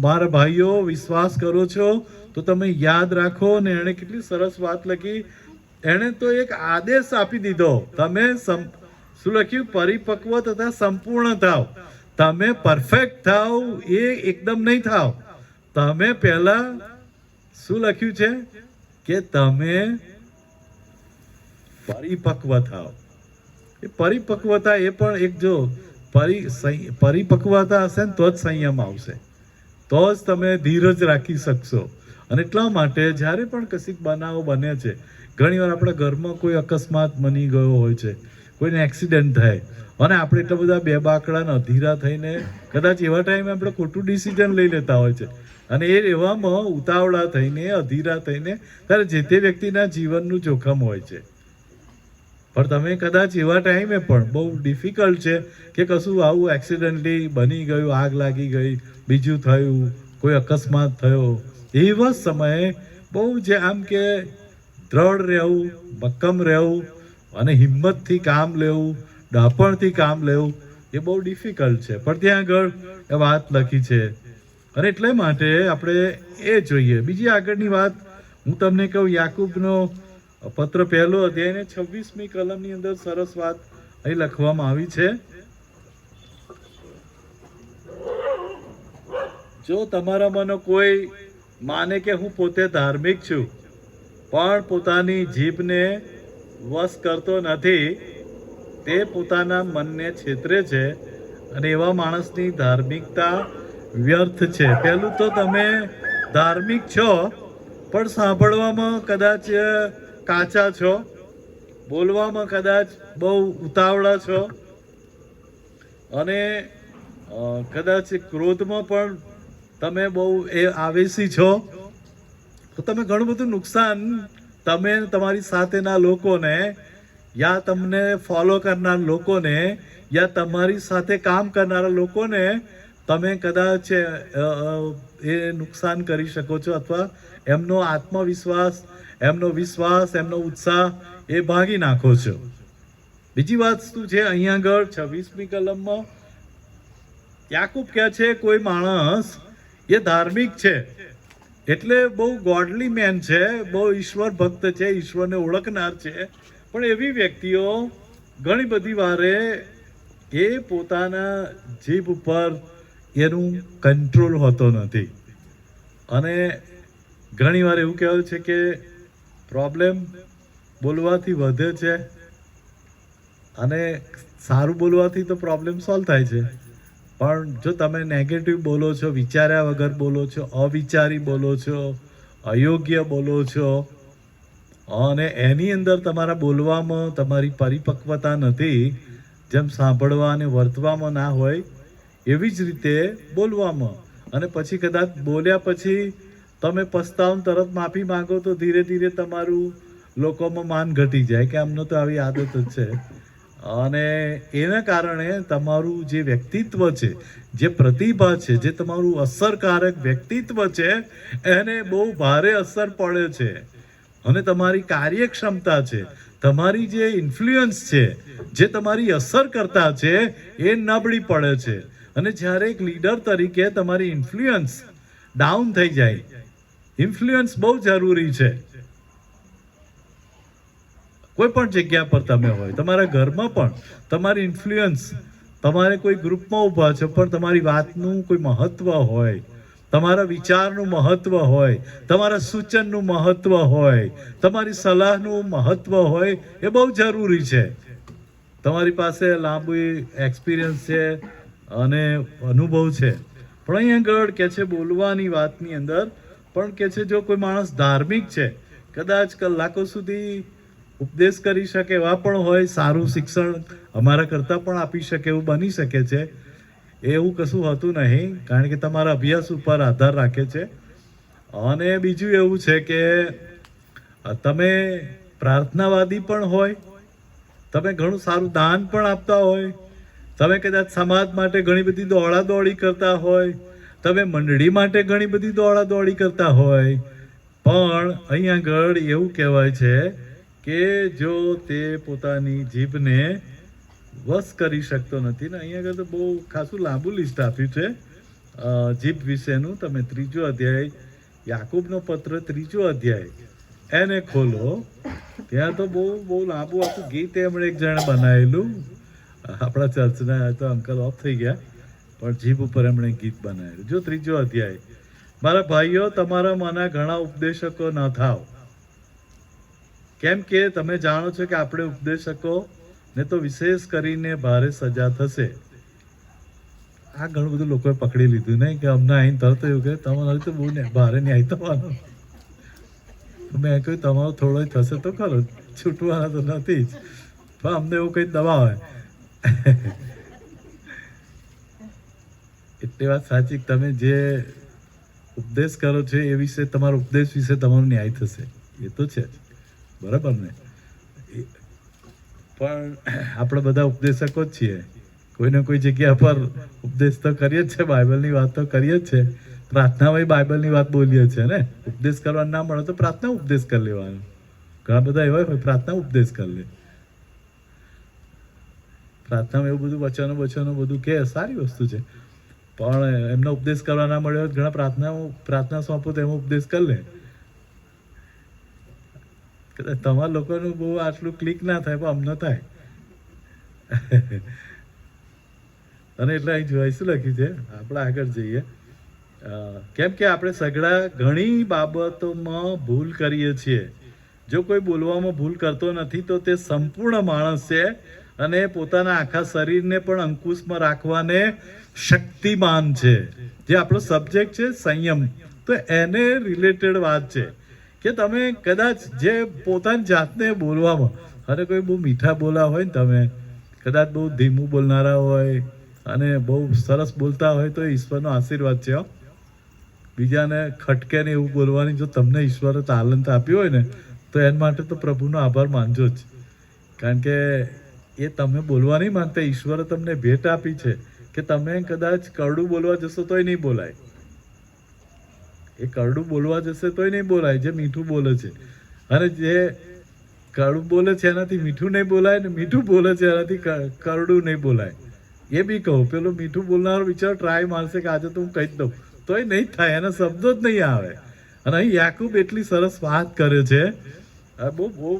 મારા ભાઈઓ, વિશ્વાસ કરો છો તો તમે યાદ રાખો. ને એણે કેટલી સરસ વાત લખી, એણે તો એક આદેશ આપી દીધો, તમે શું લખ્યું? પરિપક્વ તથા સંપૂર્ણ થાવ. તમે પરફેક્ટ થાવ એ એકદમ નહીં થાવ. તમે પહેલા શું લખ્યું છે કે તમે પરિપક્વ થાવ. એ પરિપક્વતા એ પણ એક, જો પરિપક્વતા હશે ને તો જ સંયમ આવશે, તો જ તમે ધીરજ રાખી શકશો. અને એટલા માટે જ્યારે પણ કશીક બનાવો બને છે, ઘણીવાર આપણા ઘરમાં કોઈ અકસ્માત બની ગયો હોય છે, કોઈને એક્સિડન્ટ થાય, અને આપણે એટલા બધા બેબાકડા અધીરા થઈને કદાચ એવા ટાઈમે આપણે ખોટું ડિસિઝન લઈ લેતા હોય છે, અને એ એવામાં ઉતાવળા થઈને, અધીરા થઈને, ત્યારે જે તે વ્યક્તિના જીવનનું જોખમ હોય છે. પણ તમે કદાચ એવા ટાઈમે પણ બહુ ડિફિકલ્ટ છે કે કશું આવું એક્સિડન્ટલી બની ગયું, આગ લાગી ગઈ, બીજું થયું, કોઈ અકસ્માત થયો, એવા સમયે બહુ જે આમ કે દ્રઢ રહેવું, મક્કમ રહેવું, અને હિંમતથી કામ લેવું, ડાપણથી કામ લેવું, એ બહુ ડિફિકલ્ટ છે. પણ ત્યાં આગળ એ વાત લખી છે, અને એટલે માટે આપણે એ જોઈએ. બીજી આગળની વાત હું તમને કહું, યાકૂબનો પત્ર પહેલો અધ્યાય 26મી કલમની અંદર સરસ વાત અહીં લખવામાં આવી છે. જો તમારામાંનો કોઈ માને કે હું પોતે ધાર્મિક છું, પણ પોતાની જીભને વશ કરતો નથી, તે પોતાના મનને છેતરે છે, અને એવા માણસની ધાર્મિકતા વ્યર્થ છે. પહેલું તો તમે ધાર્મિક છો, પણ સાંભળવામાં કદાચ કાચા છો, બોલવામાં કદાચ બહુ ઉતાવળા છો, અને કદાચ ક્રોધમાં પણ તમે બહુ આવેશી છો, તો તમે ઘણું બધું નુકસાન તમે તમારી સાથેના લોકોને, યા તમને ફોલો કરનાર લોકોને, યા તમારી સાથે કામ કરનારા લોકોને તમે કદાચ એ નુકસાન કરી શકો છો, અથવા એમનો આત્મવિશ્વાસ, એમનો વિશ્વાસ, એમનો ઉત્સાહ એ ભાગી નાખો છો. બીજી વાત શું છે અહીંયા આગળ 26મી કલમમાં યાકૂબ કહે છે, કોઈ માણસ એ ધાર્મિક છે એટલે બહુ ગોડલી મેન છે, બહુ ઈશ્વર ભક્ત છે, ઈશ્વરને ઓળખનાર છે, પણ એવી વ્યક્તિઓ ઘણી બધી વારે એ પોતાના જીભ ઉપર એનું કંટ્રોલ હોતો નથી. અને ઘણી વાર એવું કહેવાય છે કે પ્રોબ્લેમ બોલવાથી વધે છે, અને સારું બોલવાથી તો પ્રોબ્લેમ સોલ્વ થાય છે, પણ જો તમે નેગેટિવ બોલો છો, વિચાર્યા વગર બોલો છો, અવિચારી બોલો છો, અયોગ્ય બોલો છો, અને એની અંદર તમારા બોલવામાં તમારી પરિપક્વતા નથી, જેમ સાંભળવા અને વર્તવામાં ના હોય એવી જ રીતે બોલવામાં, અને પછી કદાચ બોલ્યા પછી તમે પસ્તાવ તરત માફી માંગો તો ધીરે ધીરે તમારું લોકોમાં માન ઘટી જાય કે આમનો તો આવી આદત જ છે. અને એના કારણે તમારું જે વ્યક્તિત્વ છે, જે પ્રતિભા છે, જે તમારું અસરકારક વ્યક્તિત્વ છે, એને બહુ ભારે અસર પડે છે. અને તમારી કાર્યક્ષમતા છે, તમારી જે ઇન્ફ્લુઅન્સ છે, જે તમારી અસરકર્તા છે, એ નબળી પડે છે. અને જ્યારે એક લીડર તરીકે તમારી ઇન્ફ્લુઅન્સ ડાઉન થઈ જાય, ઇન્ફ્લુઅન્સ બહુ જરૂરી છે. કોઈ પણ જગ્યા પર તમે હોય, તમારા ઘરમાં પણ તમારી ઇન્ફ્લુઅન્સ, તમારે કોઈ ગ્રુપમાં ઊભા છો પણ તમારી વાતનું કોઈ મહત્વ હોય, તમારા વિચારનું મહત્વ હોય, તમારા સૂચનનું મહત્વ હોય, તમારી સલાહનું મહત્વ હોય, એ બહુ જરૂરી છે. તમારી પાસે લાંબુ એક્સપિરિયન્સ છે અને અનુભવ છે, પણ અહીંયા આગળ કે છે બોલવાની વાતની અંદર પણ કે છે જો કોઈ માણસ ધાર્મિક છે, કદાચ કલાકો સુધી ઉપદેશ કરી શકે એવા પણ હોય, સારું શિક્ષણ અમારા કરતાં પણ આપી શકે એવું બની શકે છે. એવું કશું હોતું નહીં, કારણ કે તમારા અભ્યાસ ઉપર આધાર રાખે છે. અને બીજું એવું છે કે તમે પ્રાર્થનાવાદી પણ હોય, તમે ઘણું સારું દાન પણ આપતા હોય, તમે કદાચ સમાજ માટે ઘણી બધી દોડાદોડી કરતા હોય, તમે મંડળી માટે ઘણી બધી દોડાદોડી કરતા હોય, પણ અહીંયા આગળ એવું કહેવાય છે કે જો તે પોતાની જીભને વશ કરી શકતો નથી ને, અહીંયા આગળ તો બહુ ખાસું લાંબુ લિસ્ટ આપ્યું છે જીભ વિશેનું. તમે 3 અધ્યાય, યાકૂબનો પત્ર 3 અધ્યાય એને ખોલો, ત્યાં તો બહુ લાંબુ આખું ગીત એમણે એક જણે બનાવેલું. આપણા ચર્ચના તો અંકલ ઓફ થઈ ગયા, પણ જીભ ઉપર એમણે ગીત બનાવેલું. જો 3 અધ્યાય, મારા ભાઈઓ તમારા મના ઘણા ઉપદેશકો ન થાવ, કેમ કે તમે જાણો છો કે આપણે ઉપદેશકો ને તો વિશેષ કરીને ભારે સજા થશે. આ ઘણું બધું લોકોએ પકડી લીધું નહીં કે અમને અહીં તરત એવું કે તમારે તો બહુ ભારે ન્યાય થવાનો. મેં કહ્યું તમારો થોડો થશે તો ખરો, છૂટવાના તો નથી જ, પણ અમને એવું કંઈ દવા હોય. એટલી વાત સાચી, તમે જે ઉપદેશ કરો છો એ વિશે, તમારો ઉપદેશ વિશે તમારો ન્યાય થશે, એ તો છે જ, બરાબર ને? પણ આપણે બધા ઉપદેશકો જ છીએ, કોઈને કોઈ જગ્યા પર ઉપદેશ તો કરીએ જ છે, બાઇબલની વાત તો કરીએ જ છે, પ્રાર્થનામાં બાઇબલની વાત બોલીએ છીએ ને. ઉપદેશ કરવા ના મળે તો પ્રાર્થના ઉપદેશ કરી લેવાનો. ઘણા બધા એવા હોય પ્રાર્થના ઉપદેશ કરી લે, પ્રાર્થનામાં એવું બધું વચનો બધું કે સારી વસ્તુ છે, પણ એમનો ઉપદેશ કરવા ના મળ્યો ઘણા પ્રાર્થના સોંપો તો એમાં ઉપદેશ કરી લે. તમારા લોકોનું બહુ આટલું ક્લિક ના થાય, પણ અમને થાય. અને એટલે અહીં જોઈ શું લખ્યું છે, આપણે આગળ જઈએ. કેમ કે આપણે સગડા ઘણી બાબતોમાં ભૂલ કરીએ છીએ. જો કોઈ બોલવામાં ભૂલ કરતો નથી તો તે સંપૂર્ણ માણસ છે અને પોતાના આખા શરીરને પણ અંકુશમાં રાખવાને શક્તિમાન છે. જે આપણો સબ્જેક્ટ છે સંયમ, તો એને રિલેટેડ વાત છે કે તમે કદાચ જે પોતાની જાતને બોલવામાં, અને કોઈ બહુ મીઠા બોલા હોય ને, તમે કદાચ બહુ ધીમું બોલનારા હોય અને બહુ સરસ બોલતા હોય તો ઈશ્વરનો આશીર્વાદ છે. બીજાને ખટકે ને એવું બોલવાની જો તમને ઈશ્વરે તાલંત આપ્યું હોય ને, તો એના માટે તો પ્રભુનો આભાર માનજો જ. કારણ કે એ તમે બોલવા નહીં માંગતા, ઈશ્વરે તમને ભેટ આપી છે કે તમે કદાચ કરડું બોલવા જશો તોય નહીં બોલાય, એ કરડું બોલવા જશે તોય નહીં બોલાય જે મીઠું બોલે છે. અને જે કડવું બોલે છે એનાથી મીઠું નહીં બોલાય, ને મીઠું બોલે છે એનાથી કરડું નહીં બોલાય. એ બી કહું, પેલો મીઠું બોલનારો બિચારો ટ્રાય મારશે કે આજે તો હું કહી જ દઉં, તોય નહીં થાય, એના શબ્દો જ નહીં આવે. અને અહીં યાકૂબ એટલી સરસ વાત કરે છે, બહુ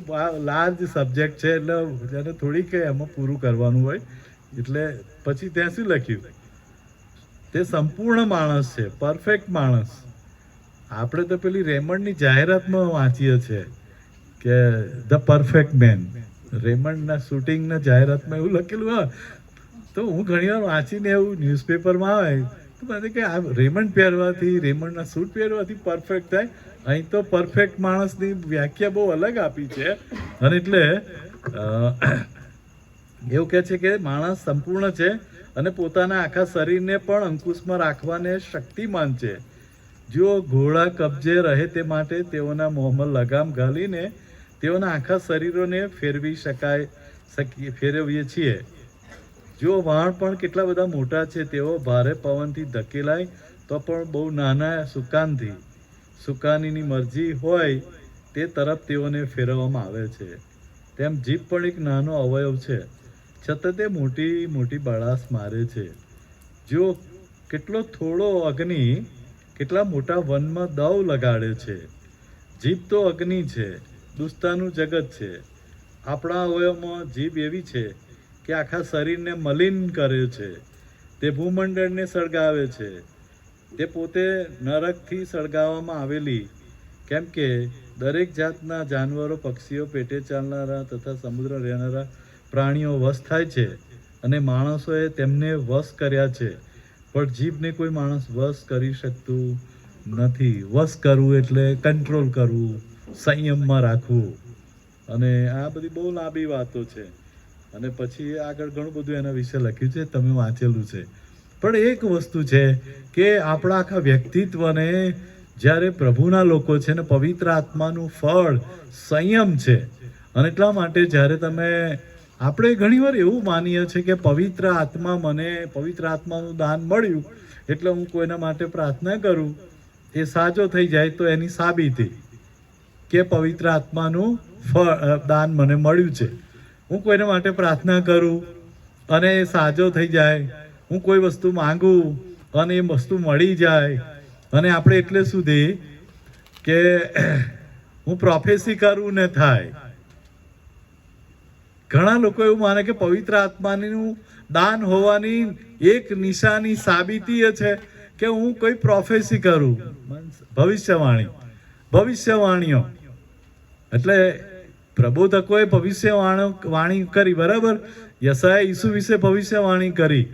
લાર્જ સબ્જેક્ટ છે, એટલે એને થોડીક એમાં પૂરું કરવાનું હોય. એટલે પછી ત્યાં શું લખ્યું, તે સંપૂર્ણ માણસ છે, પરફેક્ટ માણસ. આપણે તો પેલી રેમન્ડની જાહેરાતમાં વાંચીએ છીએ કે ધ પરફેક્ટ મેન. રેમન્ડના શૂટિંગના જાહેરાતમાં એવું લખેલું, હા તો હું ઘણીવાર વાંચીને એવું ન્યૂઝપેપરમાં આવે તો મને કે આ રેમંડ પહેરવાથી, રેમંડના સૂટ પહેરવાથી પરફેક્ટ થાય. અહીં તો પરફેક્ટ માણસની વ્યાખ્યા બહુ અલગ આપી છે. અને એટલે એવું કહે છે કે માણસ સંપૂર્ણ છે અને પોતાના આખા શરીરને પણ અંકુશમાં રાખવાને શક્તિમાન છે. જો ઘોડા કબજે રહે તે માટે તેઓના મોંમાં લગામ ઘાલીને તેઓના આખા શરીરોને ફેરવીએ છીએ. જો વાણ પણ કેટલા બધા મોટા છે, તેઓ ભારે પવનથી ધકેલાય તો પણ બહુ નાના સુકાનીની મરજી હોય તે તરફ તેઓને ફેરવવામાં આવે છે. તેમ જીભ પણ એક નાનો અવયવ છે, છતાં તે મોટી મોટી બળાસ મારે છે. જો કેટલો થોડો અગ્નિ કેટલા મોટા વનમાં દવ લગાડે છે. જીભ તો અગ્નિ છે, દુસ્તાનું જગત છે. આપણા અવયવમાં જીભ એવી છે કે આખા શરીરને મલિન કરે છે. તે ભૂમંડળને સળગાવે છે. તે પોતે નરકથી સળગાવવામાં આવેલી, કેમ કે દરેક જાતના જાનવરો, પક્ષીઓ, પેટે ચાલનારા તથા સમુદ્ર રહેનારા પ્રાણીઓ વશ થાય છે અને માણસોએ તેમને વશ કર્યા છે. પણ જીભને કોઈ માણસ વશ કરી શકતું નથી. વશ કરવું એટલે કંટ્રોલ કરવું, સંયમમાં રાખવું. અને આ બધી બહુ લાંબી વાતો છે અને પછી આગળ ઘણું બધું એના વિશે લખ્યું છે, તમે વાંચેલું છે. પણ એક વસ્તુ છે કે આપણા આખા વ્યક્તિત્વને જ્યારે પ્રભુના લોકો છે ને પવિત્ર આત્માનું ફળ સંયમ છે. અને એટલા માટે જ્યારે આપણે ઘણીવાર એવું માનીએ છીએ કે પવિત્ર આત્માનું દાન મળ્યું એટલે હું કોઈના માટે પ્રાર્થના કરું, એ સાજો થઈ જાય તો એની સાબિતી કે પવિત્ર આત્માનું દાન મને મળ્યું છે. હું કોઈના માટે પ્રાર્થના કરું અને એ સાજો થઈ જાય, હું કોઈ વસ્તુ માંગું અને એ વસ્તુ મળી જાય, અને આપણે એટલે સુધી કે હું પ્રોફેસી કરું ને થાય. ઘણા લોકો એવું માને કે પવિત્ર આત્માનું દાન હોવાની એક નિશાની સાબિતી એ છે કે હું કોઈ પ્રોફેસી કરું, ભવિષ્યવાણીઓ. એટલે પ્રબોધકોએ ભવિષ્યવાણી કરી, બરાબર. યશાયાહ ઈસુ વિશે ભવિષ્યવાણી કરી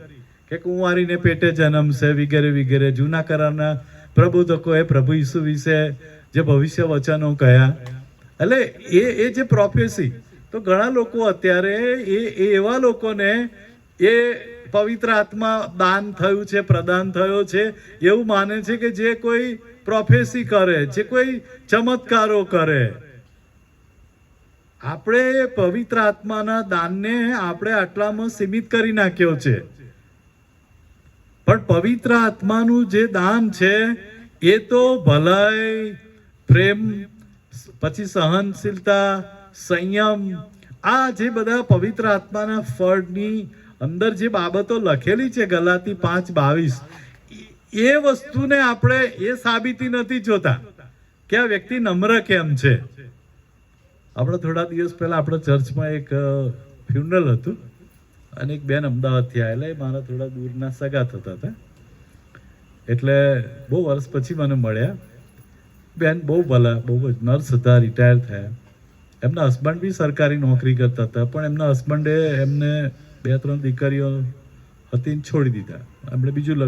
કે કુંવારીને પેટે જન્મશે વગેરે વગેરે. જૂના કરારના પ્રબોધકોએ પ્રભુ ઈસુ વિશે જે ભવિષ્ય વચનો કહ્યા, એટલે એ જે પ્રોફેસી, તો ઘણા લોકો અત્યારે એવા લોકોને એ પવિત્ર આત્મા દાન થયું છે, પ્રદાન થયો છે એવું માને છે કે જે કોઈ પ્રોફેસી કરે, જે કોઈ ચમત્કારો કરે. આપણે પવિત્ર આત્માના દાનને આપણે આટલામાં સીમિત કરી નાખ્યો છે. પણ પવિત્ર આત્માનું જે દાન છે એ તો ભલાઈ, પ્રેમ, પછી સહનશીલતા, સંયમ, આ જે બધા પવિત્ર આત્માના ફળની અંદર જે બાબતો લખેલી છે ગલાતી 5:22, એ વસ્તુને આપણે એ સાબિતી નથી જોતા કે આ વ્યક્તિ નમ્ર કેમ છે. આપણે થોડા દિવસ પહેલા આપણા ચર્ચમાં એક ફ્યુનરલ હતું અને એક બેન અમદાવાદથી આવેલા, મારા થોડા દૂરના સગા થતા હતા. એટલે બહુ વર્ષ પછી મને મળ્યા. બેન બહુ ભલા, બહુ જ નર્સ હતા, રિટાયર થયા. એમના હસબન્ડ બી સરકારી નોકરી કરતા હતા, પણ એમના હસબન્ડે એમને 2-3 દીકરીઓ હતી છોડી દીધા. એમણે બીજું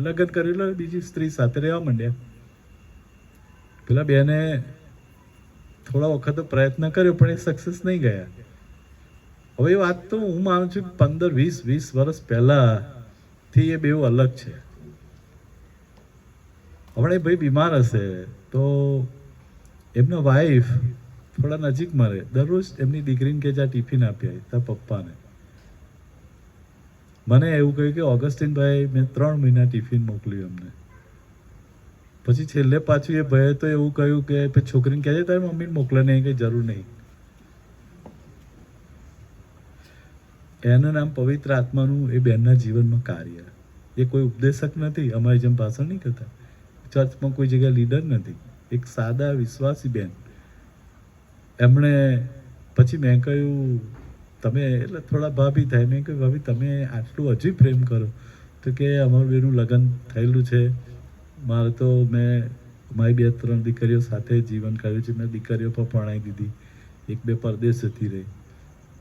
લગ્ન કરેલું, બીજી સ્ત્રી સાથે રહેવા માંડ્યા. પેલા બેને થોડા વખત પ્રયત્ન કર્યો પણ એ સક્સેસ નહીં ગયા. હવે એ વાત તો હું માનું છું 15-20 વર્ષ પહેલાથી એ બેઉ અલગ છે. હમણાં ભાઈ બીમાર હશે તો એમનો વાઈફ થોડા નજીકમાં રહે, દરરોજ એમની દીકરીને કે જા ટિફિન આપી આવી તારા પપ્પાને. મને એવું કહ્યું કે ઓગસ્ટિનભાઈ મેં 3 મહિના ટિફિન મોકલ્યું એમને. પછી છેલ્લે પાછું એ ભાઈએ તો એવું કહ્યું કે છોકરીને કહેજે તારી મમ્મીને મોકલે નહીં, કંઈ જરૂર નહીં. એનું નામ પવિત્ર આત્માનું એ બેનના જીવનમાં કાર્ય. એ કોઈ ઉપદેશક નથી, અમારી જેમ ભાષણ નહીં કરતા, ચર્ચમાં કોઈ જગ્યાએ લીડર નથી, એક સાદા વિશ્વાસી બેન. એમણે પછી મેં કહ્યું તમે, એટલે થોડા ભાભી થાય, મેં કહ્યું ભાભી તમે આટલું હજી પ્રેમ કરો? તો કે અમારું બેનું લગ્ન થયેલું છે, મારે તો મેં મારી 2-3 દીકરીઓ સાથે જીવન કર્યું છે, મેં દીકરીઓ પણ પરણાવી દીધી, 1-2 પરદેશ જતી રહી,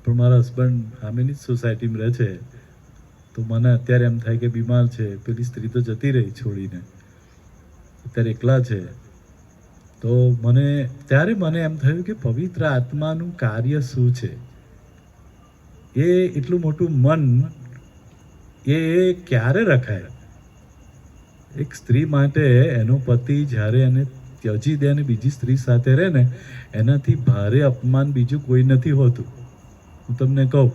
પણ મારા હસબન્ડ સામેની જ સોસાયટીમાં રહે છે તો મને અત્યારે એમ થાય કે બીમાર છે, પેલી સ્ત્રી તો જતી રહી છોડીને, અત્યારે એકલા છે. તો ત્યારે મને એમ થયું કે પવિત્ર આત્માનું કાર્ય શું છે. એ એટલું મોટું મન એ ક્યારે રખાય? એક સ્ત્રી માટે એનો પતિ જ્યારે એને ત્યજી દે અને બીજી સ્ત્રી સાથે રહે ને, એનાથી ભારે અપમાન બીજું કોઈ નથી હોતું. હું તમને કહું,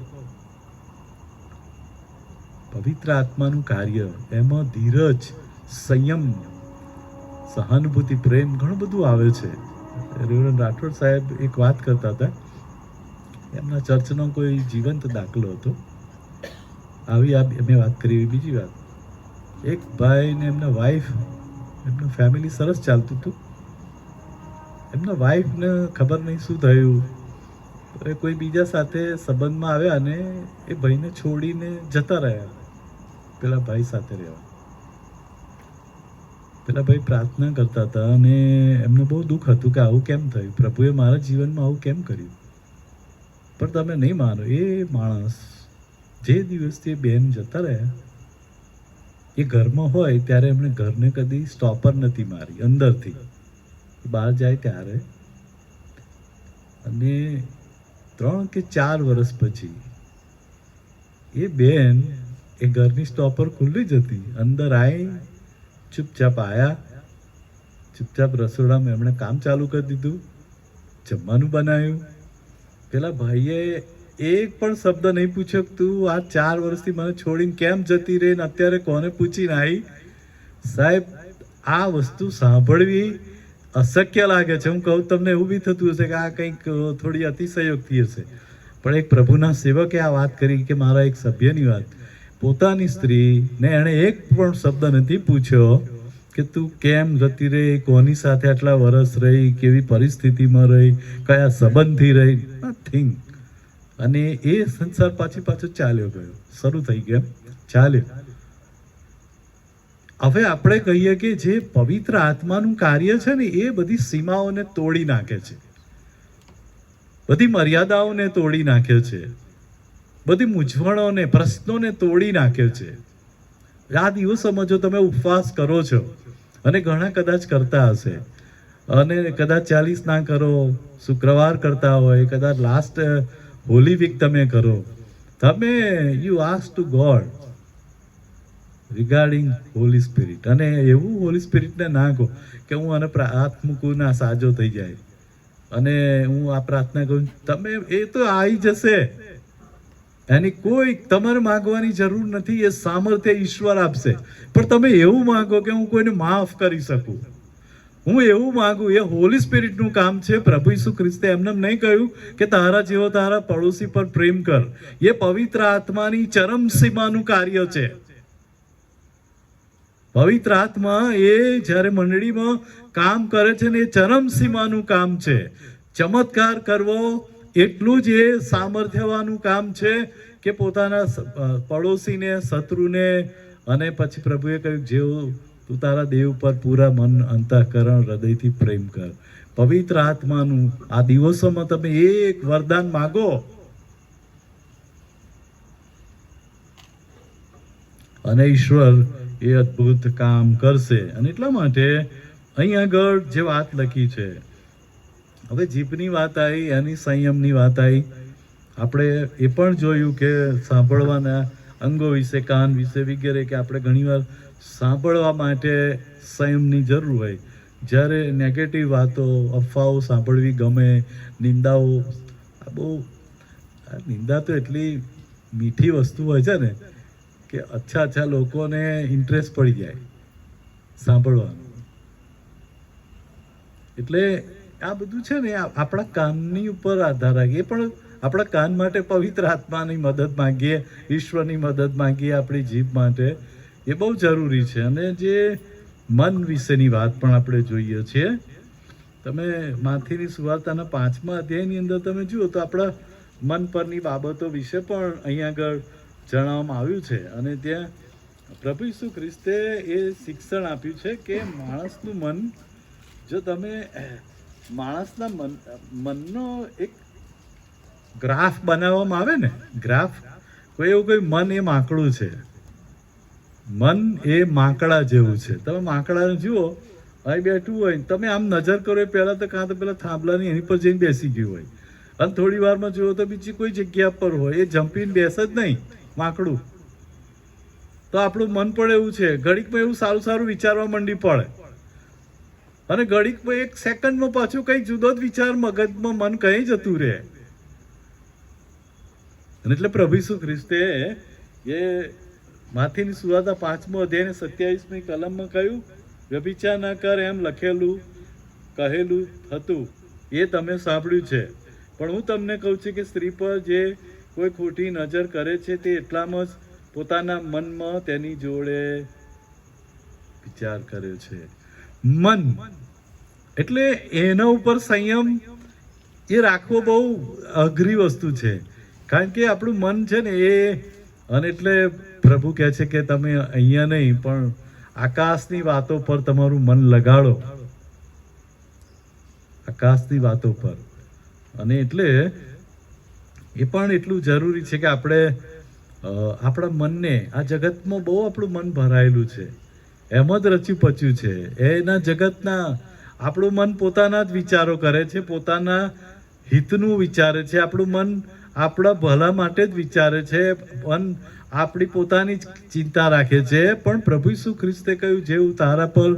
પવિત્ર આત્માનું કાર્ય એમાં ધીરજ, સંયમ, સહાનુભૂતિ, પ્રેમ ઘણું બધું આવે છે. રેવરન્ડ રાઠોડ સાહેબ એક વાત કરતા હતા, એમના ચર્ચનો કોઈ જીવંત દાખલો હતો. મેં વાત કરી. બીજી વાત, એક ભાઈ ને એમના વાઈફ, એમનું ફેમિલી સરસ ચાલતું હતું. એમના વાઈફને ખબર નહીં શું થયું, એ કોઈ બીજા સાથે સંબંધમાં આવ્યા અને એ ભાઈને છોડીને જતા રહ્યા પેલા ભાઈ સાથે રહેવા. પેલા ભાઈ પ્રાર્થના કરતા હતા અને એમને બહુ દુઃખ હતું કે આવું કેમ થયું, પ્રભુએ મારા જીવનમાં આવું કેમ કર્યું. પણ તમે નહીં માનો, એ માણસ જે દિવસથી બેન જતા રહ્યા, એ ઘરમાં હોય ત્યારે એમણે ઘરને કદી સ્ટોપર નથી મારી અંદરથી, બહાર જાય ત્યારે. અને 3 કે 4 વર્ષ પછી એ બેન એ ઘરની સ્ટોપર ખુલ્લી જ હતી, અંદર આવી, ચૂપચાપ આયા, ચૂપચાપ રસોડામાં એમણે કામ ચાલુ કરી દીધું, જમવાનું બનાવ્યું. પેલા ભાઈએ એક પણ શબ્દ નહીં પૂછ્યો કે તું આ 4 વર્ષથી મને છોડીને કેમ જતી રહી ને અત્યારે કોને પૂછીને આવી. સાહેબ, આ વસ્તુ સાંભળવી અશક્ય લાગે છે. હું કહું તમને એવું બી થતું હશે કે આ કંઈક થોડી અતિશયોક્તિ હશે, પણ એક પ્રભુના સેવકે આ વાત કરી કે મારા એક સભ્યની વાત, પોતાની સ્ત્રીને એણે એક પણ શબ્દ નથી પૂછ્યો કે તું કેમ જતી રહી, કોની સાથે આટલા વર્ષ રહી, કેવી પરિસ્થિતિમાં રહી, કયા સંબંધથી રહી, નથિંગ. અને એ સંસાર પાછો ચાલ્યો ગયો, શરૂ થઈ ગયો, ચાલ્યો. હવે આપણે કહીએ કે જે પવિત્ર આત્માનું કાર્ય છે ને, એ બધી સીમાઓને તોડી નાખે છે, બધી મર્યાદાઓને તોડી નાખે છે, બધી મૂંઝવણોને, પ્રશ્નોને તોડી નાખે છે. આ દિવસોમાં જો તમે ઉપવાસ કરો છો, અને ઘણા કદાચ કરતા હશે, અને કદાચ 40 ના કરો, શુક્રવાર કરતા હોય, કદાચ લાસ્ટ હોલી વીક તમે કરો, તમે you ask two God regarding Holi spirit. અને એવું હોલી સ્પિરિટને ના કહો કે હું આને હાથ મૂકું ના સાજો થઈ જાય અને હું આ પ્રાર્થના કરું, તમે એ તો આવી જશે, એની કોઈ તમારે માંગવાની જરૂર નથી, એ સામર્થ્ય ઈશ્વર આપશે. પણ તમે એવું માંગો કે હું કોઈને માફ કરી શકું, હું એવું માંગુ, એ હોલી સ્પિરિટનું કામ છે. પ્રભુ ઈસુ ખ્રિસ્તે એમને નહીં કહ્યું કે તારા જેવો તારા પડોશી પર પ્રેમ કર. એ પવિત્ર આત્માની ચરમ સીમાનું કાર્ય છે. પવિત્ર આત્મા એ જ્યારે મંડળીમાં કામ કરે છે ને, એ ચરમ સીમાનું કામ છે. ચમત્કાર કરવો એટલું જ એ સામર્થ્યવાનું કામ છે કે પોતાના પડોશીને, શત્રુને, અને પછી પ્રભુએ કહ્યું જેવું તું તારા દેવ પર પૂરા મન, અંતઃકરણ, હૃદયથી પ્રેમ કર. પવિત્ર આત્માનું આ દિવસોમાં તમે એક વરદાન માગો અને ઈશ્વર એ અદ્ભુત કામ કરશે. અને એટલા માટે અહીં આગળ જે વાત લખી છે, હવે જીભની વાત આવી, એની સંયમની વાત આવી. આપણે એ પણ જોયું કે સાંભળવાના અંગો વિશે, કાન વિશે વગેરે, કે આપણે ઘણીવાર સાંભળવા માટે સંયમની જરૂર હોય. જ્યારે નેગેટિવ વાતો, અફવાઓ સાંભળવી ગમે, નિંદાઓ, નિંદા તો એટલી મીઠી વસ્તુ હોય છે ને કે અચ્છા લોકોને ઇન્ટરેસ્ટ પડી જાય સાંભળવાનું. એટલે આ બધું છે ને, આપણા કાનની ઉપર આધાર રાખે. એ પણ આપણા કાન માટે પવિત્ર આત્માની મદદ માંગીએ, ઈશ્વરની મદદ માંગીએ આપણી જીભ માટે, એ બહુ જરૂરી છે. અને જે મન વિશેની વાત પણ આપણે જોઈએ છીએ. તમે માથીની સુવાર્તાના 5મા અધ્યાયની અંદર તમે જુઓ તો આપણા મન પરની બાબતો વિશે પણ અહીંયા આગળ જણાવવામાં આવ્યું છે. અને ત્યાં પ્રભુ ઈસુ ખ્રિસ્તે એ શિક્ષણ આપ્યું છે કે માણસનું મન, જો તમે માણસના મનનો એક ગ્રાફ બનાવવામાં આવે ને, ગ્રાફ, કોઈ એવું કોઈ મન એ આંકડું છે, મન એ માંકડા જેવું છે. તમે માંકડાને જુઓ, અહીં બેઠું હોય, તમે આમ નજર કરો એ પહેલાં તો કાં તો પેલા થાંભલાની એની પર જઈને બેસી ગયું હોય, અને થોડી વારમાં જુઓ તો બીજી કોઈ જગ્યા પર હોય, એ જંપીને બેસે જ નહીં માંકડું. તો આપણું મન પણ એવું છે, ઘડીકમાં એવું સારું સારું વિચારવા માંડી પડે, અને ઘડીકમાં એક સેકન્ડમાં પાછું કંઈક જુદો જ વિચાર મગજમાં મન કઈ જતું રહે. અને એટલે પ્રભુ ઈસુ ખ્રિસ્તે એ માથીની સુવાર્તા 5મો અધ્યાય 27મી કલમમાં કહ્યું, વ્યભિચાર ન કર એમ લખેલું કહેલું હતું એ તમે સાંભળ્યું છે, પણ હું તમને કહું છું કે સ્ત્રી પર જે કોઈ ખોટી નજર કરે છે તે એટલામાં જ પોતાના મનમાં તેની જોડે વિચાર કર્યો છે. મન એટલે એના ઉપર સંયમ એ રાખવો બહુ અઘરી વસ્તુ છે, કારણ કે આપણું મન છે ને એ, અને એટલે પ્રભુ કહે છે કે તમે અહીંયા નહીં પણ આકાશની વાતો પર તમારું મન લગાડો, આકાશની વાતો પર. અને એટલે એ પણ એટલું જરૂરી છે કે આપણે આપણા મનને, આ જગતમાં બહુ આપણું મન ભરાયેલું છે, એમ જ રચ્યું પચ્યું છે, એના જગતના આપણું મન પોતાના જ વિચારો કરે છે, પોતાના હિતનું વિચારે છે, આપણું મન આપણા ભલા માટે જ વિચારે છે, મન આપણી પોતાની જ ચિંતા રાખે છે. પણ પ્રભુ ઈસુ ખ્રિસ્તે કહ્યું, જેવું તારા પર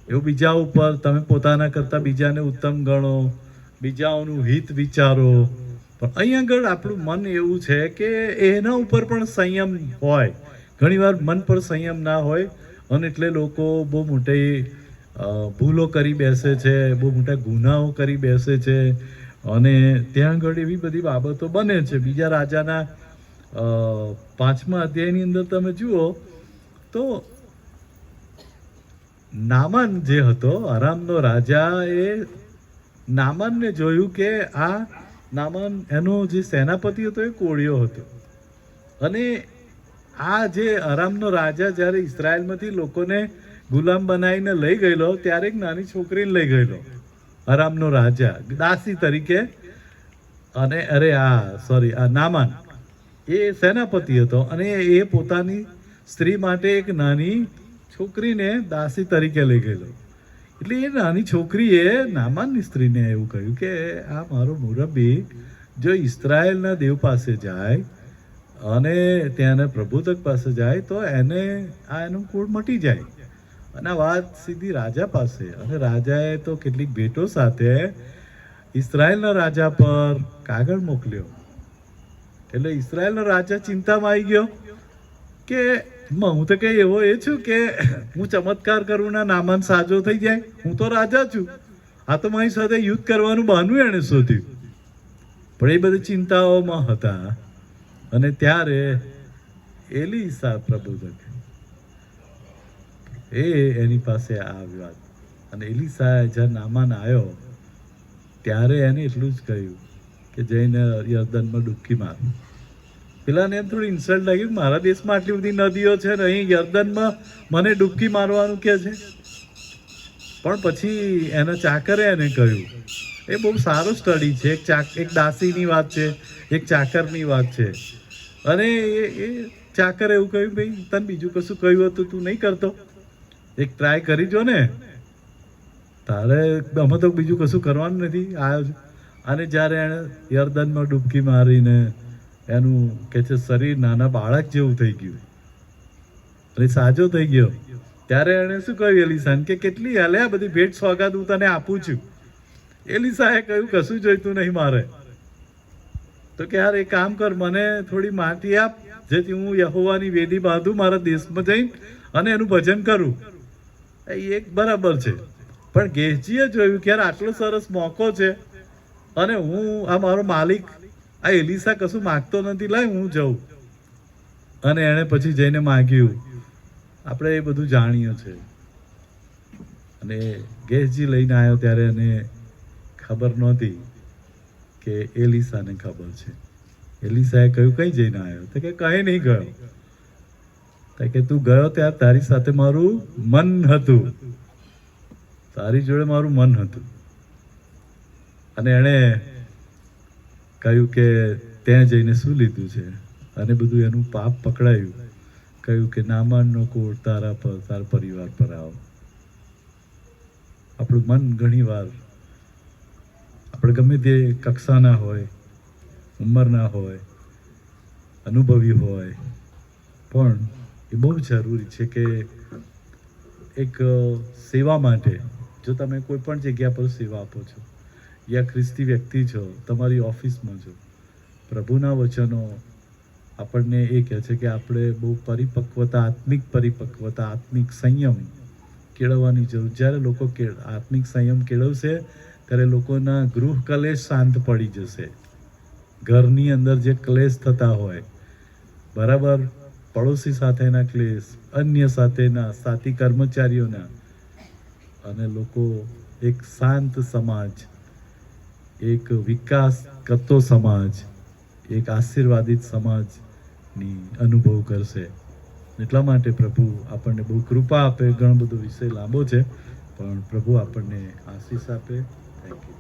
એવું બીજા ઉપર, તમે પોતાના કરતાં બીજાને ઉત્તમ ગણો, બીજાઓનું હિત વિચારો. પણ અહીં આગળ આપણું મન એવું છે કે એના ઉપર પણ સંયમ હોય. ઘણીવાર મન પર સંયમ ના હોય, અને એટલે લોકો બહુ મોટી ભૂલો કરી બેસે છે, બહુ મોટા ગુનાઓ કરી બેસે છે, અને ત્યાં આગળ એવી બધી બાબતો બને છે. બીજા રાજાના 5મા અધ્યાયની અંદર તમે જુઓ તો નામાન જે હતો, અરામનો રાજા, એ નામાનને જોયું કે આ નામાન એનો જે સેનાપતિ હતો એ કોળિયો હતો, અને આ જે અરામનો રાજા જ્યારે ઇઝરાયલમાંથી લોકોને ગુલામ બનાવીને લઈ ગયેલો, ત્યારે એક નાની છોકરીને લઈ ગયેલો અરામનો રાજા દાસી તરીકે. અને આ નામાન એ સેનાપતિ હતો, અને એ પોતાની સ્ત્રી માટે એક નાની છોકરીને દાસી તરીકે લઈ ગયેલો. એટલે એ નાની છોકરીએ નામાનની સ્ત્રીને એવું કહ્યું કે આ મારો મુરબ્બી જો ઇસ્રાયેલના દેવ પાસે જાય અને ત્યાંના પ્રબોધક પાસે જાય તો એને એનું કુળ મટી જાય. અને આ વાત સીધી રાજા પાસે, અને રાજાએ તો કેટલીક ભેટો સાથે ઇસ્રાયેલના રાજા પર કાગળ મોકલ્યો. એટલે ઇસ્રાયેલનો રાજા ચિંતામાં આવી ગયો કે હું તો કઈ એવો એ છું કે હું ચમત્કાર કરું ના નામાન સાજો થઈ જાય, હું તો રાજા છું, આ તો મારી સાથે યુદ્ધ કરવાનું બહાનું એને શોધ્યું. પણ એ બધી ચિંતાઓમાં હતા, અને ત્યારે એલીસા પ્રબોધક એની પાસે આવ્યો, અને એલીસા જ્યારે નામાન આવ્યો ત્યારે એને એટલું જ કહ્યું કે જઈને યર્દનમાં ડૂબકી માર. પેલાને એમ થોડી ઇન્સલ્ટ લાગ્યું, મારા દેશમાં આટલી બધી નદીઓ છે ને અહીં યર્દનમાં મને ડૂબકી મારવાનું કે છે. પણ પછી એના ચાકરે એને કહ્યું, એ બહુ સારો સ્ટડી છે, એક દાસીની વાત છે, એક ચાકરની વાત છે. અને એ ચાકરે એવું કહ્યું, ભાઈ તને બીજું કશું કહ્યું હતું તું નહીં કરતો, એક ટ્રાય કરી જો ને, તારે અમે તો બીજું કશું કરવાનું નથી આવ્યો છું. અને જ્યારે એણે યર્દનમાં ડૂબકી મારીને એનું કે છે શરીર નાના બાળક જેવું થઈ ગયું અને સાજો થઈ ગયો, ત્યારે એણે શું કહ્યું એલીસાને કે કેટલી હાલે આ બધી ભેટ સોગાદ હું તને આપું છું. એલીસાએ કહ્યું કશું જોઈતું નહીં મારે, તો કે યાર એક કામ કર, મને થોડી માટી આપ જેથી હું યહોવાની વેદી બાંધું મારા દેશમાં જઈને અને એનું ભજન કરું. એ એક બરાબર છે, પણ ગેહજીએ જોયું કે યાર આટલો સરસ મોકો છે અને હું આ મારો માલિક આ એલીસા કશું માગતો નથી, લાય હું જઉં. અને એણે પછી જઈને માગ્યું, આપણે એ બધું જાણીએ છે. અને ગેહજી લઈને આવ્યો ત્યારે એને ખબર નહોતી કે એલીસાને ખબર છે. એલીસાએ કહ્યું કઈ જઈને આવ્યો? તો કે કઈ નહીં ગયો. તો કે તું ગયો ત્યારે તારી સાથે મારું મન હતું, તારી જોડે મારું મન હતું. અને એણે કહ્યું કે ત્યાં જઈને શું લીધું છે, અને બધું એનું પાપ પકડાયું. કહ્યું કે નામાનનો કોળ તારા પર તારા પરિવાર પર આવો. આપણું મન ઘણીવાર આપણે ગમે તે કક્ષાના હોય, ઉંમરના હોય, અનુભવી હોય, પણ એ બહુ જરૂરી છે કે એક સેવા માટે, જો તમે કોઈ પણ જગ્યા પર સેવા આપો છો યા ખ્રિસ્તી વ્યક્તિ છો, તમારી ઓફિસમાં છો, પ્રભુના વચનો આપણને એ કહે છે કે આપણે બહુ પરિપક્વતા, આત્મિક પરિપક્વતા, આત્મિક સંયમ કેળવવાની જરૂર. જ્યારે લોકો આત્મિક સંયમ કેળવશે ત્યારે લોકોના ગૃહ કલેશ શાંત પડી જશે. ઘરની અંદર જે ક્લેશ થતા હોય, બરાબર, પડોશી સાથેના ક્લેશ, અન્ય સાથેના, સાથી કર્મચારીઓના, અને લોકો એક શાંત સમાજ, એક વિકાસ કરતો સમાજ, એક આશીર્વાદિત સમાજની અનુભવ કરશે. એટલા માટે પ્રભુ આપણને બહુ કૃપા આપે. ઘણો બધો વિષય લાંબો છે, પણ પ્રભુ આપણને આશીષ આપે. Thank you.